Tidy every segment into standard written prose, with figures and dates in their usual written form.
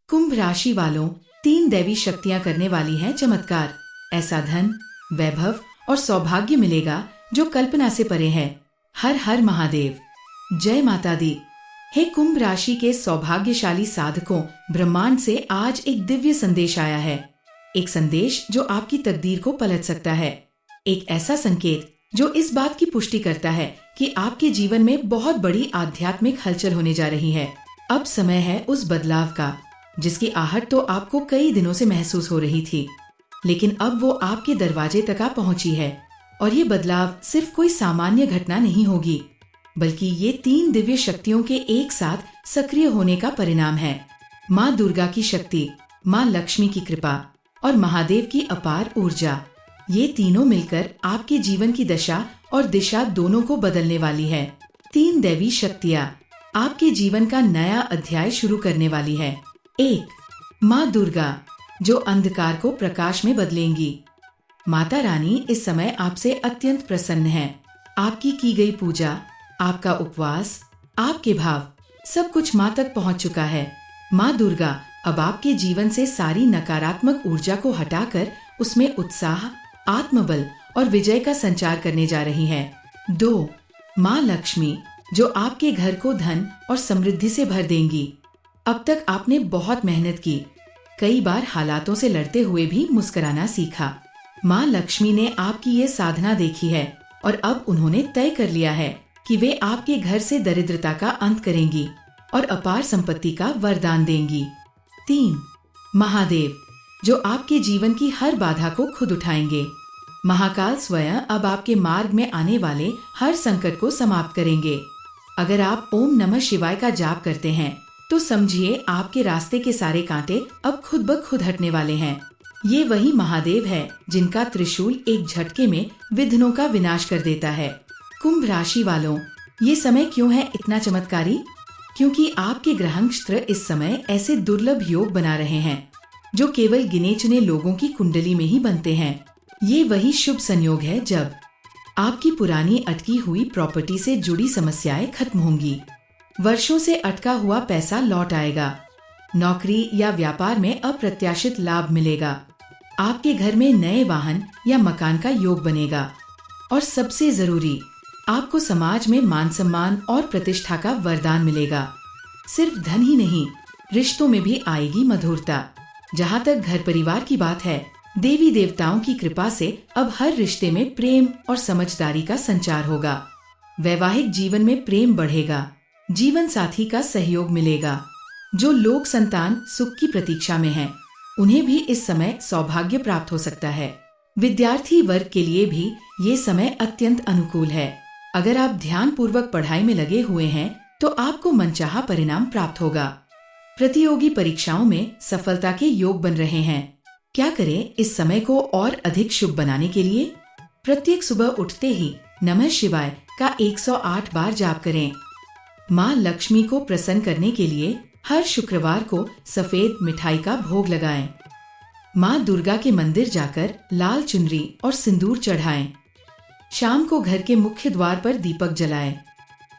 कुंभ राशि वालों, 3 दैवी शक्तियां करने वाली हैं चमत्कार। ऐसा धन, वैभव और सौभाग्य मिलेगा जो कल्पना से परे है। हर हर महादेव, जय माता दी। हे कुंभ राशि के सौभाग्यशाली साधकों, ब्रह्मांड से आज एक दिव्य संदेश आया है। एक संदेश जो आपकी तकदीर को पलट सकता है। एक ऐसा संकेत जो इस बात की पुष्टि करता है कि आपके जीवन में बहुत बड़ी आध्यात्मिक हलचल होने जा रही है। अब समय है उस बदलाव का, जिसकी आहट तो आपको कई दिनों से महसूस हो रही थी, लेकिन अब वो आपके दरवाजे तक आ पहुंची है। और ये बदलाव सिर्फ कोई सामान्य घटना नहीं होगी, बल्कि ये 3 दिव्य शक्तियों के एक साथ सक्रिय होने का परिणाम है। माँ दुर्गा की शक्ति, माँ लक्ष्मी की कृपा और महादेव की अपार ऊर्जा, ये तीनों मिलकर आपके जीवन की दशा और दिशा दोनों को बदलने वाली है। 3 दैवी शक्तियाँ आपके जीवन का नया अध्याय शुरू करने वाली है। 1. माँ दुर्गा, जो अंधकार को प्रकाश में बदलेंगी। माता रानी इस समय आपसे अत्यंत प्रसन्न है। आपकी की गई पूजा, आपका उपवास, आपके भाव, सब कुछ माँ तक पहुँच चुका है। माँ दुर्गा अब आपके जीवन से सारी नकारात्मक ऊर्जा को हटाकर उसमें उत्साह, आत्मबल और विजय का संचार करने जा रही है। 2. माँ लक्ष्मी, जो आपके घर को धन और समृद्धि से भर देंगी। अब तक आपने बहुत मेहनत की, कई बार हालातों से लड़ते हुए भी मुस्कुराना सीखा। माँ लक्ष्मी ने आपकी ये साधना देखी है और अब उन्होंने तय कर लिया है कि वे आपके घर से दरिद्रता का अंत करेंगी और अपार संपत्ति का वरदान देंगी। 3. महादेव, जो आपके जीवन की हर बाधा को खुद उठाएंगे। महाकाल स्वयं अब आपके मार्ग में आने वाले हर संकट को समाप्त करेंगे। अगर आप ओम नमः शिवाय का जाप करते हैं तो समझिए आपके रास्ते के सारे कांटे अब खुद ब खुद हटने वाले हैं। ये वही महादेव है जिनका त्रिशूल एक झटके में विघ्नों का विनाश कर देता है। कुंभ राशि वालों, ये समय क्यों है इतना चमत्कारी? क्योंकि आपके ग्रह नक्षत्र इस समय ऐसे दुर्लभ योग बना रहे हैं जो केवल गिने चुने लोगों की कुंडली में ही बनते हैं। ये वही शुभ संयोग है जब आपकी पुरानी अटकी हुई प्रॉपर्टी से जुड़ी समस्याएं खत्म होंगी। वर्षों से अटका हुआ पैसा लौट आएगा। नौकरी या व्यापार में अप्रत्याशित लाभ मिलेगा। आपके घर में नए वाहन या मकान का योग बनेगा। और सबसे जरूरी, आपको समाज में मान सम्मान और प्रतिष्ठा का वरदान मिलेगा। सिर्फ धन ही नहीं, रिश्तों में भी आएगी मधुरता। जहाँ तक घर परिवार की बात है, देवी देवताओं की कृपा से अब हर रिश्ते में प्रेम और समझदारी का संचार होगा। वैवाहिक जीवन में प्रेम बढ़ेगा, जीवन साथी का सहयोग मिलेगा। जो लोग संतान सुख की प्रतीक्षा में हैं, उन्हें भी इस समय सौभाग्य प्राप्त हो सकता है। विद्यार्थी वर्ग के लिए भी ये समय अत्यंत अनुकूल है। अगर आप ध्यान पूर्वक पढ़ाई में लगे हुए हैं तो आपको मनचाहा परिणाम प्राप्त होगा। प्रतियोगी परीक्षाओं में सफलता के योग बन रहे हैं। क्या करें इस समय को और अधिक शुभ बनाने के लिए? प्रत्येक सुबह उठते ही नमः शिवाय का 108 बार जाप करें। माँ लक्ष्मी को प्रसन्न करने के लिए हर शुक्रवार को सफेद मिठाई का भोग लगाएं। माँ दुर्गा के मंदिर जाकर लाल चुनरी और सिंदूर चढ़ाएं। शाम को घर के मुख्य द्वार पर दीपक जलाएं।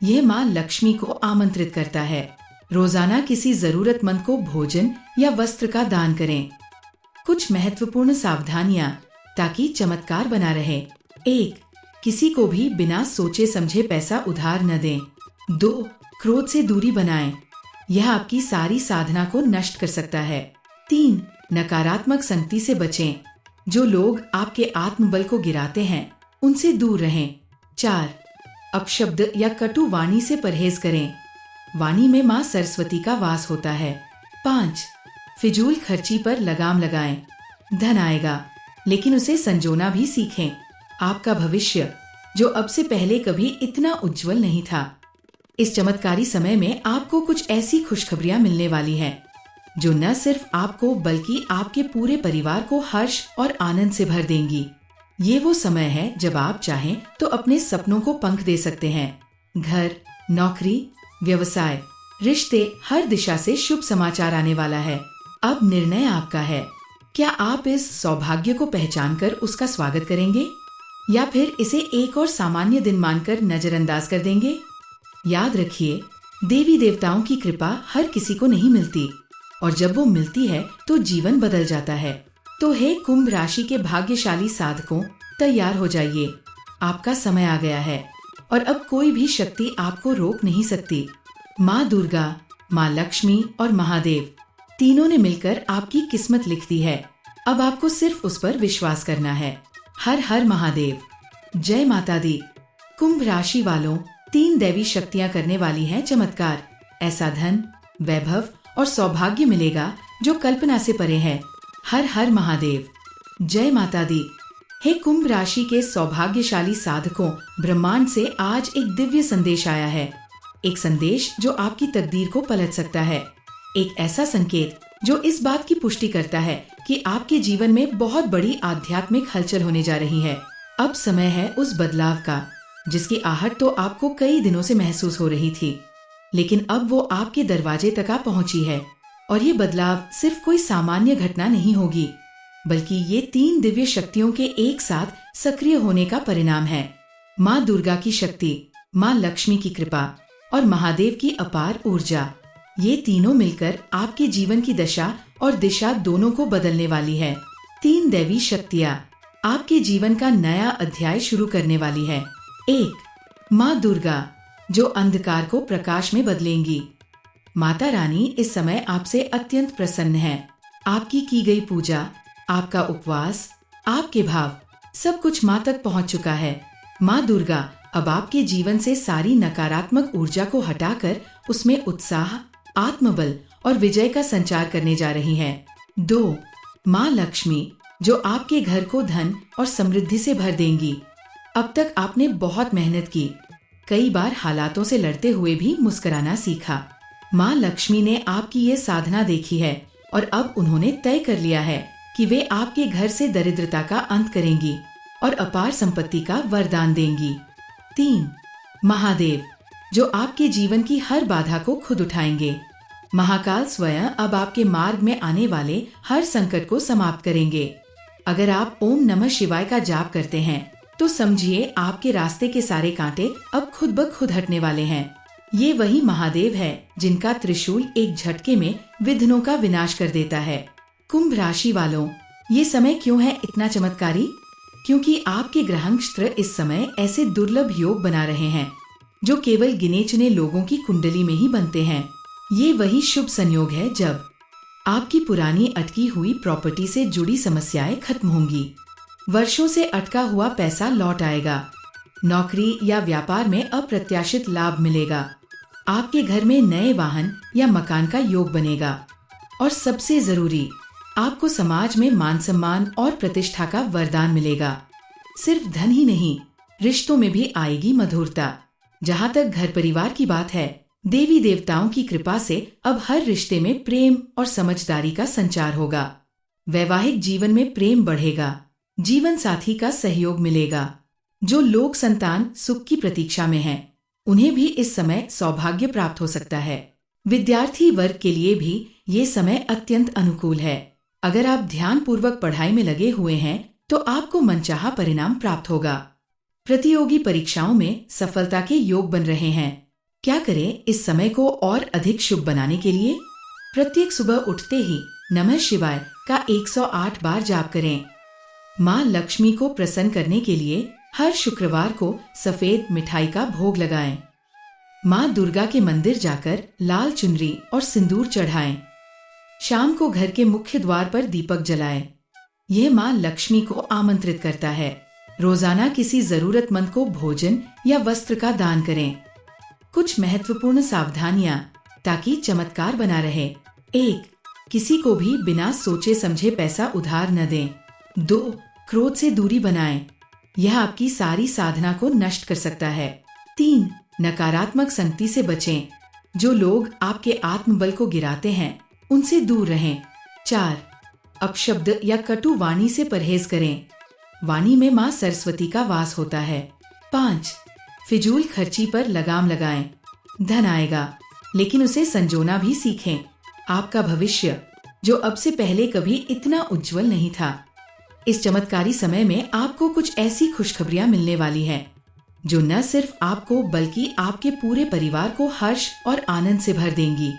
यह माँ लक्ष्मी को आमंत्रित करता है। रोजाना किसी जरूरतमंद को भोजन या वस्त्र का दान करें। कुछ महत्वपूर्ण सावधानियां ताकि चमत्कार बना रहे। 1. किसी को भी बिना सोचे समझे पैसा उधार न दें। 2. क्रोध से दूरी बनाएं, यह आपकी सारी साधना को नष्ट कर सकता है। 3. नकारात्मक संगति से बचें, जो लोग आपके आत्मबल को गिराते हैं उनसे दूर रहें। 4. अपशब्द या कटु वाणी से परहेज करें, वाणी में माँ सरस्वती का वास होता है। 5. फिजूल खर्ची पर लगाम लगाएं, धन आएगा लेकिन उसे संजोना भी सीखें। आपका भविष्य, जो अब से पहले कभी इतना उज्जवल नहीं था, इस चमत्कारी समय में आपको कुछ ऐसी खुशखबरियां मिलने वाली हैं जो न सिर्फ आपको बल्कि आपके पूरे परिवार को हर्ष और आनंद से भर देंगी। ये वो समय है जब आप चाहें तो अपने सपनों को पंख दे सकते हैं। घर, नौकरी, व्यवसाय, रिश्ते, हर दिशा से शुभ समाचार आने वाला है। अब निर्णय आपका है। क्या आप इस सौभाग्य को पहचानकर उसका स्वागत करेंगे या फिर इसे एक और सामान्य दिन मानकर नजरअंदाज कर देंगे? याद रखिए, देवी देवताओं की कृपा हर किसी को नहीं मिलती। और जब वो मिलती है तो जीवन बदल जाता है। तो हे कुंभ राशि के भाग्यशाली साधकों, तैयार हो जाइए, आपका समय आ गया है और अब कोई भी शक्ति आपको रोक नहीं सकती। माँ दुर्गा, माँ लक्ष्मी और महादेव तीनों ने मिलकर आपकी किस्मत लिख दी है। अब आपको सिर्फ उस पर विश्वास करना है। हर हर महादेव, जय माता दी। कुंभ राशि वालों, 3 दैवी शक्तियाँ करने वाली हैं चमत्कार। ऐसा धन, वैभव और सौभाग्य मिलेगा जो कल्पना से परे है। हर हर महादेव, जय माता दी। हे कुंभ राशि के सौभाग्यशाली साधकों, ब्रह्मांड से आज एक दिव्य संदेश आया है। एक संदेश जो आपकी तकदीर को पलट सकता है। एक ऐसा संकेत जो इस बात की पुष्टि करता है कि आपके जीवन में बहुत बड़ी आध्यात्मिक हलचल होने जा रही है। अब समय है उस बदलाव का जिसकी आहट तो आपको कई दिनों से महसूस हो रही थी, लेकिन अब वो आपके दरवाजे तक आ पहुंची है। और ये बदलाव सिर्फ कोई सामान्य घटना नहीं होगी, बल्कि ये 3 दिव्य शक्तियों के एक साथ सक्रिय होने का परिणाम है। माँ दुर्गा की शक्ति, माँ लक्ष्मी की कृपा और महादेव की अपार ऊर्जा, ये तीनों मिलकर आपके जीवन की दशा और दिशा दोनों को बदलने वाली है। 3 दैवी शक्तियाँ आपके जीवन का नया अध्याय शुरू करने वाली है। 1. माँ दुर्गा, जो अंधकार को प्रकाश में बदलेंगी। माता रानी इस समय आपसे अत्यंत प्रसन्न है। आपकी की गई पूजा, आपका उपवास, आपके भाव, सब कुछ माँ तक पहुँच चुका है। माँ दुर्गा अब आपके जीवन से सारी नकारात्मक ऊर्जा को हटाकर उसमें उत्साह, आत्मबल और विजय का संचार करने जा रही हैं। 2. माँ लक्ष्मी, जो आपके घर को धन और समृद्धि से भर देंगी। अब तक आपने बहुत मेहनत की, कई बार हालातों से लड़ते हुए भी मुस्कुराना सीखा। माँ लक्ष्मी ने आपकी ये साधना देखी है और अब उन्होंने तय कर लिया है कि वे आपके घर से दरिद्रता का अंत करेंगी और अपार संपत्ति का वरदान देंगी। 3. महादेव, जो आपके जीवन की हर बाधा को खुद उठाएंगे। महाकाल स्वयं अब आपके मार्ग में आने वाले हर संकट को समाप्त करेंगे। अगर आप ओम नमः शिवाय का जाप करते हैं तो समझिए आपके रास्ते के सारे कांटे अब खुद ब खुद हटने वाले हैं। ये वही महादेव है जिनका त्रिशूल एक झटके में विघ्नों का विनाश कर देता है। कुंभ राशि वालों, ये समय क्यों है इतना चमत्कारी? क्योंकि आपके ग्रह नक्षत्र इस समय ऐसे दुर्लभ योग बना रहे हैं जो केवल गिने चुने लोगों की कुंडली में ही बनते हैं। ये वही शुभ संयोग है जब आपकी पुरानी अटकी हुई प्रॉपर्टी से जुड़ी समस्याएं खत्म होंगी। वर्षों से अटका हुआ पैसा लौट आएगा। नौकरी या व्यापार में अप्रत्याशित लाभ मिलेगा। आपके घर में नए वाहन या मकान का योग बनेगा। और सबसे जरूरी, आपको समाज में मान सम्मान और प्रतिष्ठा का वरदान मिलेगा। सिर्फ धन ही नहीं, रिश्तों में भी आएगी मधुरता। जहाँ तक घर परिवार की बात है, देवी देवताओं की कृपा से अब हर रिश्ते में प्रेम और समझदारी का संचार होगा। वैवाहिक जीवन में प्रेम बढ़ेगा, जीवन साथी का सहयोग मिलेगा। जो लोग संतान सुख की प्रतीक्षा में हैं, उन्हें भी इस समय सौभाग्य प्राप्त हो सकता है। विद्यार्थी वर्ग के लिए भी ये समय अत्यंत अनुकूल है। अगर आप ध्यान पूर्वक पढ़ाई में लगे हुए हैं तो आपको मनचाहा परिणाम प्राप्त होगा। प्रतियोगी परीक्षाओं में सफलता के योग बन रहे हैं। क्या करें इस समय को और अधिक शुभ बनाने के लिए? प्रत्येक सुबह उठते ही नमः शिवाय का 108 बार जाप करें। माँ लक्ष्मी को प्रसन्न करने के लिए हर शुक्रवार को सफेद मिठाई का भोग लगाएं। माँ दुर्गा के मंदिर जाकर लाल चुनरी और सिंदूर चढ़ाएं। शाम को घर के मुख्य द्वार पर दीपक जलाएं। यह माँ लक्ष्मी को आमंत्रित करता है। रोजाना किसी जरूरतमंद को भोजन या वस्त्र का दान करें। कुछ महत्वपूर्ण सावधानियां ताकि चमत्कार बना रहे। 1. किसी को भी बिना सोचे समझे पैसा उधार न दें। 2. क्रोध से दूरी बनाएं। यह आपकी सारी साधना को नष्ट कर सकता है। 3. नकारात्मक संगति से बचें। जो लोग आपके आत्मबल को गिराते हैं उनसे दूर रहें। 4. अपशब्द या कटु वाणी से परहेज करें। वाणी में माँ सरस्वती का वास होता है। 5. फिजूल खर्ची पर लगाम लगाएं। धन आएगा, लेकिन उसे संजोना भी सीखें। आपका भविष्य, जो अब से पहले कभी इतना उज्जवल नहीं था, इस चमत्कारी समय में आपको कुछ ऐसी खुशखबरियां मिलने वाली हैं जो न सिर्फ आपको बल्कि आपके पूरे परिवार को हर्ष और आनंद से भर देंगी।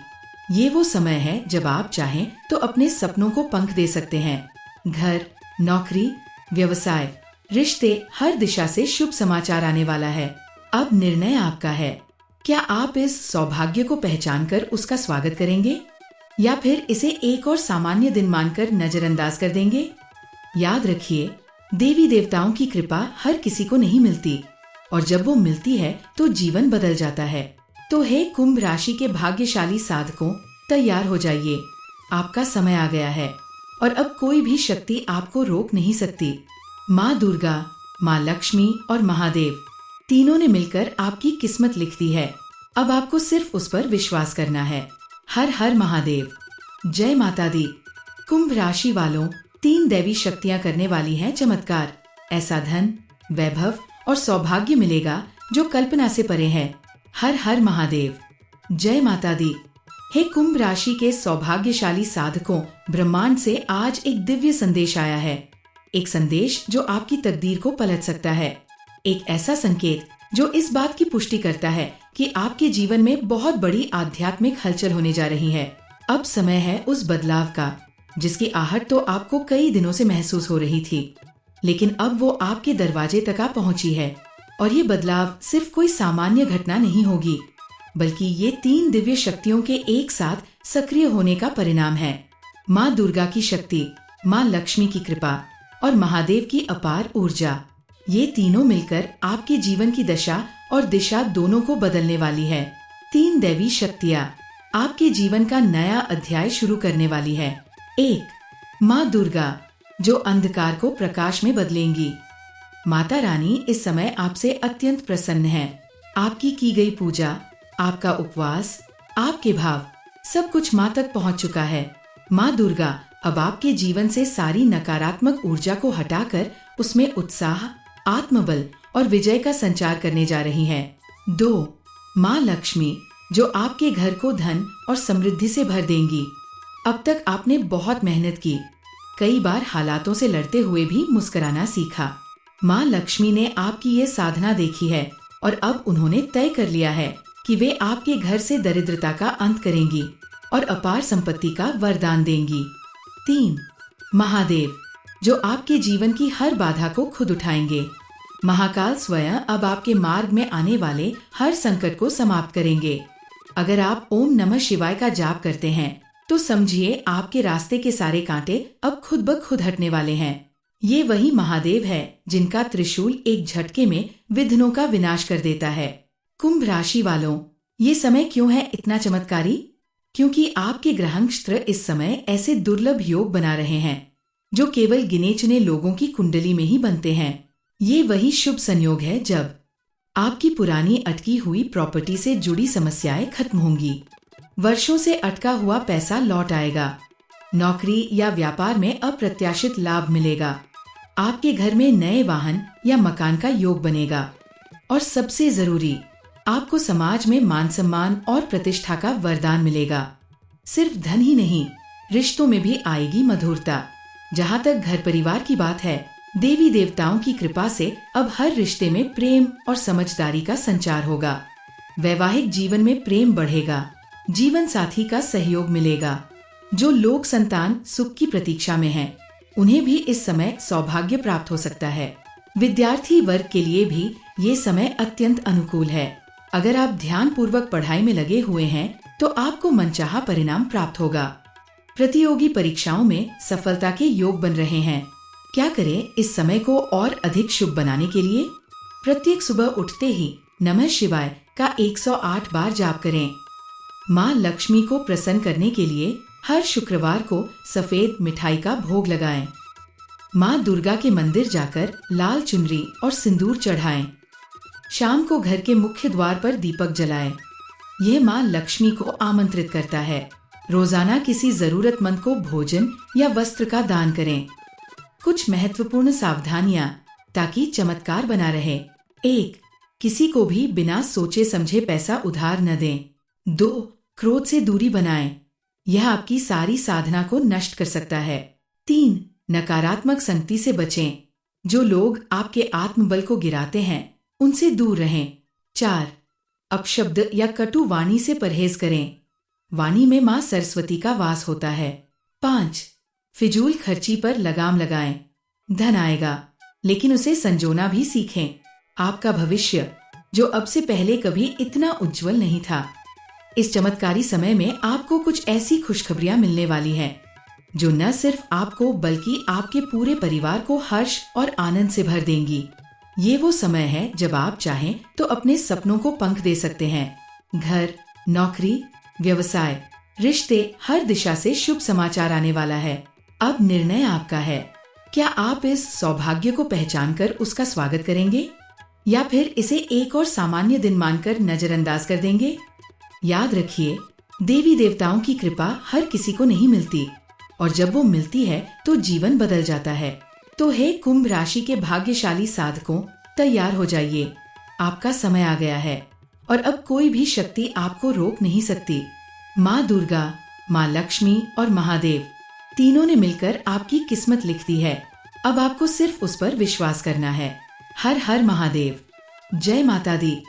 ये वो समय है जब आप चाहें तो अपने सपनों को पंख दे सकते हैं। घर, नौकरी, व्यवसाय, रिश्ते, हर दिशा से शुभ समाचार आने वाला है। अब निर्णय आपका है। क्या आप इस सौभाग्य को पहचानकर उसका स्वागत करेंगे या फिर इसे एक और सामान्य दिन मानकर नजरअंदाज कर देंगे? याद रखिए, देवी देवताओं की कृपा हर किसी को नहीं मिलती और जब वो मिलती है तो जीवन बदल जाता है। तो हे कुंभ राशि के भाग्यशाली साधकों, तैयार हो जाइए। आपका समय आ गया है और अब कोई भी शक्ति आपको रोक नहीं सकती। माँ दुर्गा, माँ लक्ष्मी और महादेव तीनों ने मिलकर आपकी किस्मत लिख दी है। अब आपको सिर्फ उस पर विश्वास करना है। हर हर महादेव। जय माता दी। कुंभ राशि वालों, 3 दैवी शक्तियाँ करने वाली हैं चमत्कार। ऐसा धन, वैभव और सौभाग्य मिलेगा जो कल्पना से परे है। हर हर महादेव। जय माता दी। हे कुंभ राशि के सौभाग्यशाली साधकों, ब्रह्मांड से आज एक दिव्य संदेश आया है। एक संदेश जो आपकी तकदीर को पलट सकता है। एक ऐसा संकेत जो इस बात की पुष्टि करता है कि आपके जीवन में बहुत बड़ी आध्यात्मिक हलचल होने जा रही है। अब समय है उस बदलाव का जिसकी आहट तो आपको कई दिनों से महसूस हो रही थी, लेकिन अब वो आपके दरवाजे तक आ पहुंची है। और ये बदलाव सिर्फ कोई सामान्य घटना नहीं होगी, बल्कि ये 3 दिव्य शक्तियों के एक साथ सक्रिय होने का परिणाम है। माँ दुर्गा की शक्ति, माँ लक्ष्मी की कृपा और महादेव की अपार ऊर्जा, ये तीनों मिलकर आपके जीवन की दशा और दिशा दोनों को बदलने वाली है। 3 दैवी शक्तियाँ आपके जीवन का नया अध्याय शुरू करने वाली है। 1. माँ दुर्गा, जो अंधकार को प्रकाश में बदलेंगी। माता रानी इस समय आपसे अत्यंत प्रसन्न है। आपकी की गई पूजा, आपका उपवास, आपके भाव, सब कुछ माँ तक पहुँच चुका है। माँ दुर्गा अब आपके जीवन से सारी नकारात्मक ऊर्जा को हटाकर उसमें उत्साह, आत्मबल और विजय का संचार करने जा रही हैं। 2. माँ लक्ष्मी, जो आपके घर को धन और समृद्धि से भर देंगी। अब तक आपने बहुत मेहनत की, कई बार हालातों से लड़ते हुए भी मुस्कुराना सीखा। माँ लक्ष्मी ने आपकी ये साधना देखी है और अब उन्होंने तय कर लिया है कि वे आपके घर से दरिद्रता का अंत करेंगी और अपार संपत्ति का वरदान देंगी। 3. महादेव, जो आपके जीवन की हर बाधा को खुद उठाएंगे। महाकाल स्वयं अब आपके मार्ग में आने वाले हर संकट को समाप्त करेंगे। अगर आप ओम नमः शिवाय का जाप करते हैं तो समझिए आपके रास्ते के सारे कांटे अब खुद ब खुद हटने वाले हैं। ये वही महादेव है जिनका त्रिशूल एक झटके में विघ्नों का विनाश कर देता है। कुंभ राशि वालों, ये समय क्यों है इतना चमत्कारी? क्योंकि आपके ग्रह नक्षत्र इस समय ऐसे दुर्लभ योग बना रहे हैं जो केवल गिने चुने लोगों की कुंडली में ही बनते हैं। ये वही शुभ संयोग है जब आपकी पुरानी अटकी हुई प्रॉपर्टी से जुड़ी समस्याएं खत्म होंगी। वर्षों से अटका हुआ पैसा लौट आएगा। नौकरी या व्यापार में अप्रत्याशित लाभ मिलेगा। आपके घर में नए वाहन या मकान का योग बनेगा। और सबसे जरूरी, आपको समाज में मान सम्मान और प्रतिष्ठा का वरदान मिलेगा। सिर्फ धन ही नहीं, रिश्तों में भी आएगी मधुरता। जहाँ तक घर परिवार की बात है, देवी देवताओं की कृपा से अब हर रिश्ते में प्रेम और समझदारी का संचार होगा। वैवाहिक जीवन में प्रेम बढ़ेगा, जीवन साथी का सहयोग मिलेगा। जो लोग संतान सुख की प्रतीक्षा में हैं, उन्हें भी इस समय सौभाग्य प्राप्त हो सकता है। विद्यार्थी वर्ग के लिए भी ये समय अत्यंत अनुकूल है। अगर आप ध्यान पूर्वक पढ़ाई में लगे हुए हैं तो आपको मनचाहा परिणाम प्राप्त होगा। प्रतियोगी परीक्षाओं में सफलता के योग बन रहे हैं। क्या करें इस समय को और अधिक शुभ बनाने के लिए? प्रत्येक सुबह उठते ही नमः शिवाय का 108 बार जाप करें। माँ लक्ष्मी को प्रसन्न करने के लिए हर शुक्रवार को सफेद मिठाई का भोग लगाएं। माँ दुर्गा के मंदिर जाकर लाल चुनरी और सिंदूर चढ़ाएं। शाम को घर के मुख्य द्वार पर दीपक जलाएं। यह माँ लक्ष्मी को आमंत्रित करता है। रोजाना किसी जरूरतमंद को भोजन या वस्त्र का दान करें। कुछ महत्वपूर्ण सावधानियां ताकि चमत्कार बना रहे। 1. किसी को भी बिना सोचे समझे पैसा उधार न दें। 2. क्रोध से दूरी बनाएं। यह आपकी सारी साधना को नष्ट कर सकता है। 3. नकारात्मक संगति से बचें। जो लोग आपके आत्मबल को गिराते हैं उनसे दूर रहें। 4. अपशब्द या कटु वाणी से परहेज करें। वाणी में माँ सरस्वती का वास होता है। 5. फिजूल खर्ची पर लगाम लगाएं। धन आएगा, लेकिन उसे संजोना भी सीखें। आपका भविष्य, जो अब से पहले कभी इतना उज्जवल नहीं था, इस चमत्कारी समय में आपको कुछ ऐसी खुशखबरियां मिलने वाली हैं जो न सिर्फ आपको बल्कि आपके पूरे परिवार को हर्ष और आनंद से भर देंगी। ये वो समय है जब आप चाहें तो अपने सपनों को पंख दे सकते हैं। घर, नौकरी, व्यवसाय, रिश्ते, हर दिशा से शुभ समाचार आने वाला है। अब निर्णय आपका है। क्या आप इस सौभाग्य को पहचानकर उसका स्वागत करेंगे या फिर इसे एक और सामान्य दिन मानकर नजरअंदाज कर देंगे? याद रखिए, देवी देवताओं की कृपा हर किसी को नहीं मिलती, और जब वो मिलती है तो जीवन बदल जाता है। तो हे कुंभ राशि के भाग्यशाली साधकों, तैयार हो जाइए। आपका समय आ गया है और अब कोई भी शक्ति आपको रोक नहीं सकती। माँ दुर्गा, माँ लक्ष्मी और महादेव तीनों ने मिलकर आपकी किस्मत लिख दी है। अब आपको सिर्फ उस पर विश्वास करना है। हर हर महादेव। जय माता दी।